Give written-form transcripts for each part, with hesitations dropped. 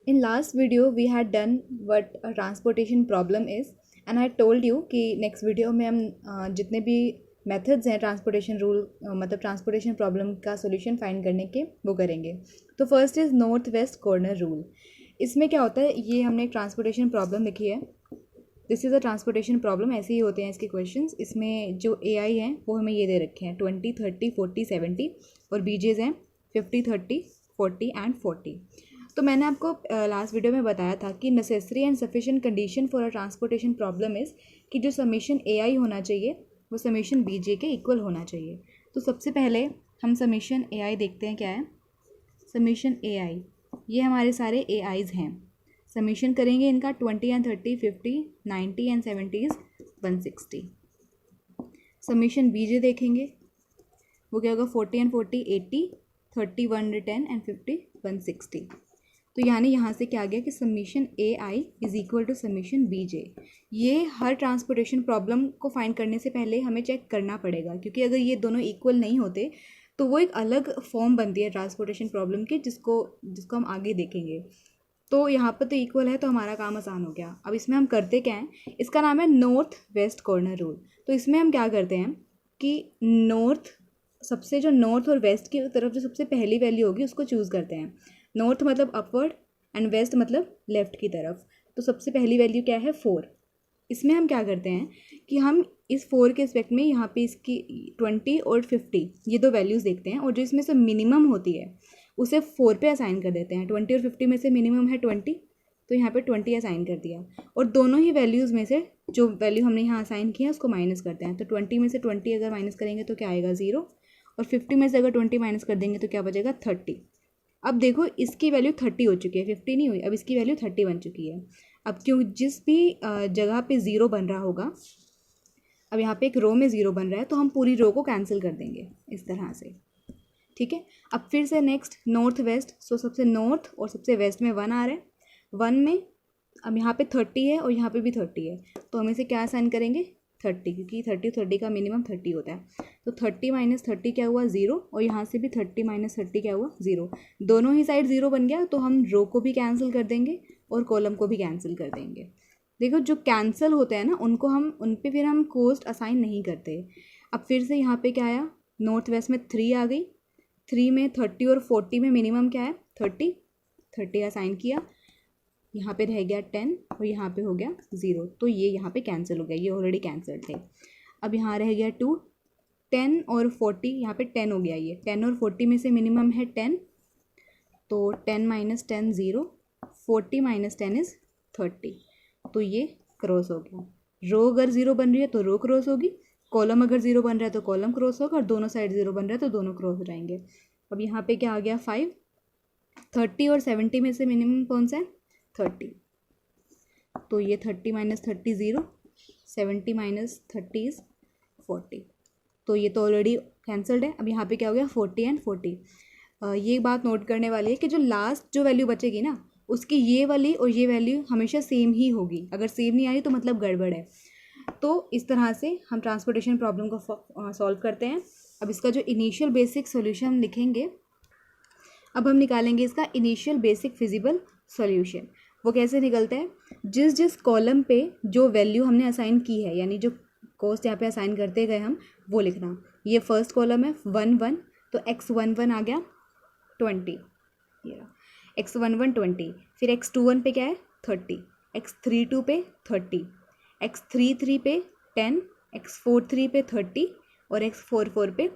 In last video we had done what a transportation problem is and I told you कि next video में हम जितने भी methods हैं ट्रांसपोर्टेशन रूल मतलब ट्रांसपोर्टेशन प्रॉब्लम का सॉल्यूशन फाइंड करने के वो करेंगे। तो first is north west corner rule. इसमें क्या होता है, ये हमने एक ट्रांसपोर्टेशन प्रॉब्लम लिखी है। This is a transportation problem, ऐसे ही होते हैं इसके क्वेश्चंस। इसमें जो AI हैं वो हमें ये दे रखे हैं 20, 30, 40, 70 और BJs हैं 50, 30, 40 एंड 40। तो मैंने आपको लास्ट वीडियो में बताया था कि necessary and sufficient condition for a transportation problem is कि जो समीशन AI होना चाहिए वो समीशन BJ के इक्वल होना चाहिए। तो सबसे पहले हम समीशन AI देखते हैं क्या है। समीशन AI, ये हमारे ए AIs हैं। समीशन करेंगे इनका 20 एंड 30, 50, 90 एंड 70 160। समीशन BJ देखेंगे वो क्या होगा 40 एंड 40 80, 30 110 एंड 50 160। तो यानी यहाँ से क्या आ गया कि summation AI is equal to summation BJ। ये हर ट्रांसपोर्टेशन प्रॉब्लम को फाइंड करने से पहले हमें चेक करना पड़ेगा, क्योंकि अगर ये दोनों इक्वल नहीं होते तो वो एक अलग फॉर्म बनती है ट्रांसपोर्टेशन प्रॉब्लम की, जिसको हम आगे देखेंगे। तो यहाँ पर तो इक्वल है तो हमारा काम आसान हो गया। अब इसमें हम करते क्या हैं, इसका नाम है नॉर्थ वेस्ट कॉर्नर रूल। तो इसमें हम क्या करते हैं कि सबसे जो नॉर्थ और वेस्ट की तरफ जो सबसे पहली वैल्यू होगी उसको चूज़ करते हैं। नॉर्थ मतलब अपवर्ड एंड वेस्ट मतलब लेफ़्ट की तरफ। तो सबसे पहली वैल्यू क्या है 4। इसमें हम क्या करते हैं कि हम इस 4 के रिस्पेक्ट में यहाँ पे इसकी 20 और 50 ये दो वैल्यूज़ देखते हैं, और जो इसमें से मिनिमम होती है उसे 4 पे असाइन कर देते हैं। 20 और 50 में से मिनिमम है 20, तो यहाँ पे 20 असाइन कर दिया, और दोनों ही वैल्यूज़ में से जो वैल्यू हमने यहाँ असाइन किया उसको माइनस करते हैं। तो 20 में से 20 अगर माइनस करेंगे तो क्या आएगा 0, और 50 में से अगर 20 माइनस कर देंगे तो क्या बचेगा 30। अब देखो इसकी वैल्यू 30 हो चुकी है, 50 नहीं हुई। अब इसकी वैल्यू 30 बन चुकी है। अब क्यों जिस भी जगह पे 0 बन रहा होगा, अब यहाँ पे एक रो में 0 बन रहा है तो हम पूरी रो को कैंसिल कर देंगे इस तरह से। ठीक है, अब फिर से नेक्स्ट नॉर्थ वेस्ट। सो सबसे नॉर्थ और सबसे वेस्ट में 1 आ रहा है। 1 में अब यहाँ पे 30 है और यहाँ पे भी 30 है, तो हम इसे क्या असाइन करेंगे 30, क्योंकि 30 का मिनिमम 30 होता है। तो 30 माइनस 30 क्या हुआ 0, और यहाँ से भी 30 माइनस 30 क्या हुआ 0। दोनों ही साइड 0 बन गया, तो हम रो को भी कैंसिल कर देंगे और कॉलम को भी कैंसिल कर देंगे। देखो जो कैंसिल होते हैं ना उन पे फिर हम कोस्ट असाइन नहीं करते। अब फिर से यहाँ पे क्या आया, नॉर्थ वेस्ट में 3 आ गई। 3 में 30 और 40 में मिनिमम क्या है 30 असाइन किया। यहाँ पे रह गया 10 और यहाँ पे हो गया 0, तो ये यहाँ पे कैंसिल हो गया, ये ऑलरेडी कैंसिल थे। अब यहाँ रह गया 2, 10 और 40, यहाँ पे 10 हो गया। ये 10 और 40 में से मिनिमम है 10, तो 10 माइनस 10 0, 40 माइनस 10 इज़ 30, तो ये क्रॉस हो गया। रो अगर 0 बन रही है तो रो क्रॉस होगी, कॉलम अगर 0 बन रहा है तो कॉलम क्रॉस होगा, और दोनों साइड 0 बन रहा है तो दोनों क्रॉस हो जाएंगे। अब यहाँ पे क्या आ गया 5। 30 और 70 में से मिनिमम कौन सा है 30, तो ये 30 माइनस 30 0, 70 माइनस 30 इज़ 40, तो ये तो ऑलरेडी कैंसल्ड है। अब यहाँ पे क्या हो गया 40 एंड 40। ये बात नोट करने वाली है कि जो लास्ट जो वैल्यू बचेगी ना उसकी ये वाली और ये वैल्यू हमेशा सेम ही होगी। अगर सेम नहीं आ रही तो मतलब गड़बड़ है। तो इस तरह से हम ट्रांसपोर्टेशन प्रॉब्लम को सॉल्व करते हैं। अब इसका जो इनिशियल बेसिक सोल्यूशन हम लिखेंगे, अब हम निकालेंगे इसका इनिशियल बेसिक फिजिबल सॉल्यूशन। वो कैसे निकलता है, जिस जिस कॉलम पे जो वैल्यू हमने असाइन की है, यानी जो कोस्ट यहाँ पे असाइन करते गए हम, वो लिखना। ये फर्स्ट कॉलम है 1 1, तो x11 आ गया 20, ये x11 20। फिर x21 पे क्या है 30, x32 पे 30, x33 पे 10, x43 पे 30 और x44 पे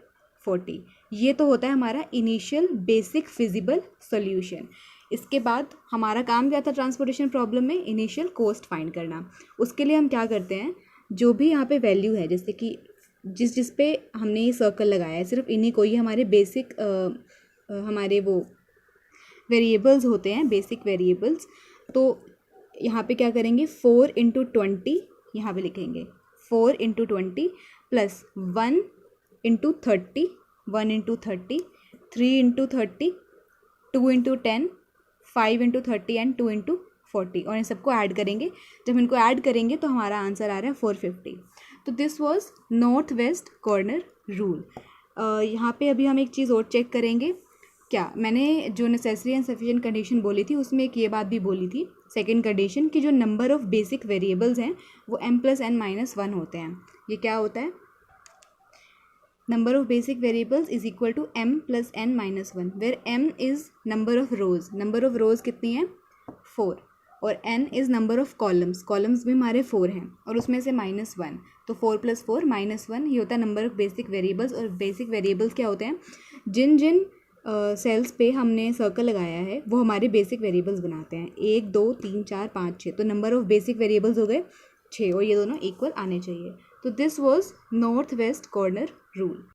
40। ये तो होता है हमारा इनिशियल बेसिक फिजिबल सॉल्यूशन। इसके बाद हमारा काम क्या था ट्रांसपोर्टेशन प्रॉब्लम में, इनिशियल कोस्ट फाइंड करना। उसके लिए हम क्या करते हैं, जो भी यहाँ पे वैल्यू है, जैसे कि जिस पे हमने ये सर्कल लगाया है, सिर्फ इन्हीं को ही हमारे बेसिक हमारे वो वेरिएबल्स होते हैं, बेसिक वेरिएबल्स। तो यहाँ पे क्या करेंगे 4 इंटू 20 यहाँ पर लिखेंगे 4 into 20 plus 1 into 30, 1 into 30, 3 into 30, 2 into 10, 5 into 30 and 2 into 40, और इन सबको ऐड करेंगे। जब इनको ऐड करेंगे तो हमारा आंसर आ रहा है 450। तो this was north west corner rule. यहाँ पे अभी हम एक चीज़ और चेक करेंगे क्या मैंने जो नेसेसरी एंड सफिशिएंट कंडीशन बोली थी उसमें एक ये बात भी बोली थी, सेकंड कंडीशन, कि जो नंबर ऑफ बेसिक वेरिएबल्स हैं वो m+n-1 होते हैं। ये क्या होता है? Number of basic variables is equal to m+n-1, where m is number of rows. Number of rows कितनी है? 4, और n is number of columns. Columns भी हमारे 4 हैं और उसमें से -1, तो 4 + 4 -1, ये होता है नंबर ऑफ बेसिक वेरिएबल्स। और बेसिक वेरिएबल्स क्या होते हैं? जिन जिन सेल्स पे हमने सर्कल लगाया है वो हमारे बेसिक वेरिएबल्स बनाते हैं। 1 2 3 4 5 6, तो नंबर ऑफ बेसिक वेरिएबल्स हो गए 6, और ये दोनों इक्वल आने चाहिए। तो this was north west corner rule.